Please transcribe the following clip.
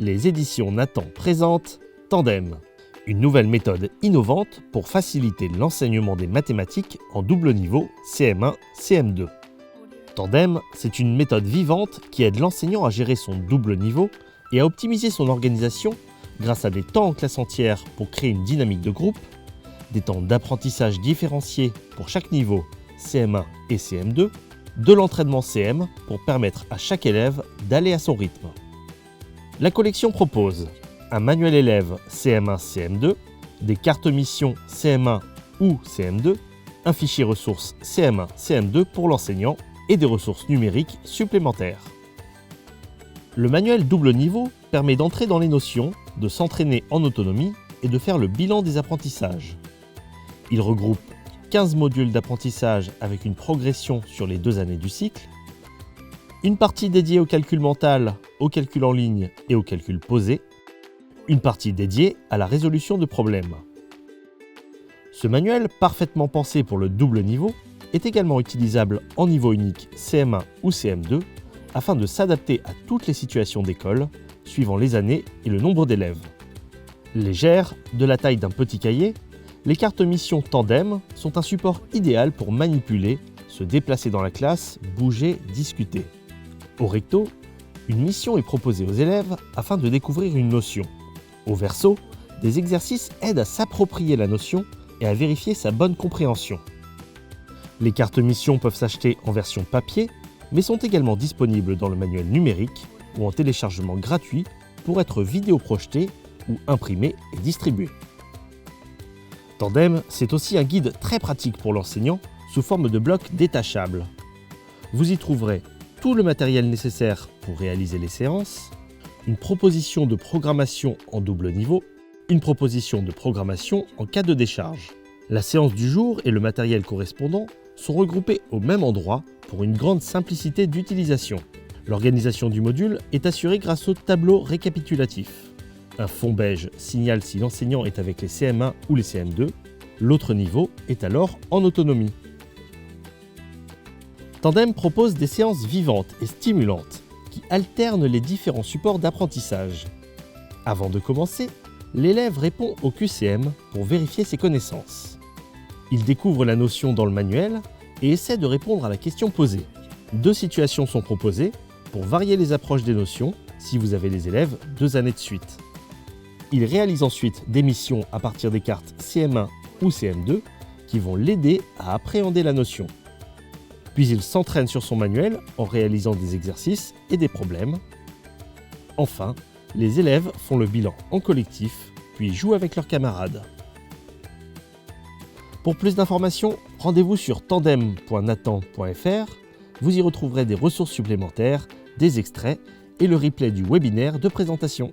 Les éditions Nathan présentent Tandem, une nouvelle méthode innovante pour faciliter l'enseignement des mathématiques en double niveau CM1, CM2. Tandem, c'est une méthode vivante qui aide l'enseignant à gérer son double niveau et à optimiser son organisation grâce à des temps en classe entière pour créer une dynamique de groupe, des temps d'apprentissage différenciés pour chaque niveau CM1 et CM2, de l'entraînement CM pour permettre à chaque élève d'aller à son rythme. La collection propose un manuel élève CM1, CM2, des cartes missions CM1 ou CM2, un fichier ressources CM1, CM2 pour l'enseignant et des ressources numériques supplémentaires. Le manuel double niveau permet d'entrer dans les notions, de s'entraîner en autonomie et de faire le bilan des apprentissages. Il regroupe 15 modules d'apprentissage avec une progression sur les 2 années du cycle, une partie dédiée au calcul mental, au calcul en ligne et au calcul posé, une partie dédiée à la résolution de problèmes. Ce manuel, parfaitement pensé pour le double niveau, est également utilisable en niveau unique CM1 ou CM2 afin de s'adapter à toutes les situations d'école, suivant les années et le nombre d'élèves. Légères, de la taille d'un petit cahier, les cartes missions Tandem sont un support idéal pour manipuler, se déplacer dans la classe, bouger, discuter. Au recto, une mission est proposée aux élèves afin de découvrir une notion. Au verso, des exercices aident à s'approprier la notion et à vérifier sa bonne compréhension. Les cartes missions peuvent s'acheter en version papier, mais sont également disponibles dans le manuel numérique ou en téléchargement gratuit pour être vidéoprojetés ou imprimés et distribués. Tandem, c'est aussi un guide très pratique pour l'enseignant sous forme de blocs détachables. Vous y trouverez tout le matériel nécessaire pour réaliser les séances, une proposition de programmation en double niveau, une proposition de programmation en cas de décharge. La séance du jour et le matériel correspondant sont regroupés au même endroit pour une grande simplicité d'utilisation. L'organisation du module est assurée grâce au tableau récapitulatif. Un fond beige signale si l'enseignant est avec les CM1 ou les CM2. L'autre niveau est alors en autonomie. Tandem propose des séances vivantes et stimulantes qui alternent les différents supports d'apprentissage. Avant de commencer, l'élève répond au QCM pour vérifier ses connaissances. Il découvre la notion dans le manuel et essaie de répondre à la question posée. 2 situations sont proposées pour varier les approches des notions si vous avez les élèves 2 années de suite. Il réalise ensuite des missions à partir des cartes CM1 ou CM2 qui vont l'aider à appréhender la notion. Puis il s'entraîne sur son manuel en réalisant des exercices et des problèmes. Enfin, les élèves font le bilan en collectif, puis jouent avec leurs camarades. Pour plus d'informations, rendez-vous sur tandem.nathan.fr. Vous y retrouverez des ressources supplémentaires, des extraits et le replay du webinaire de présentation.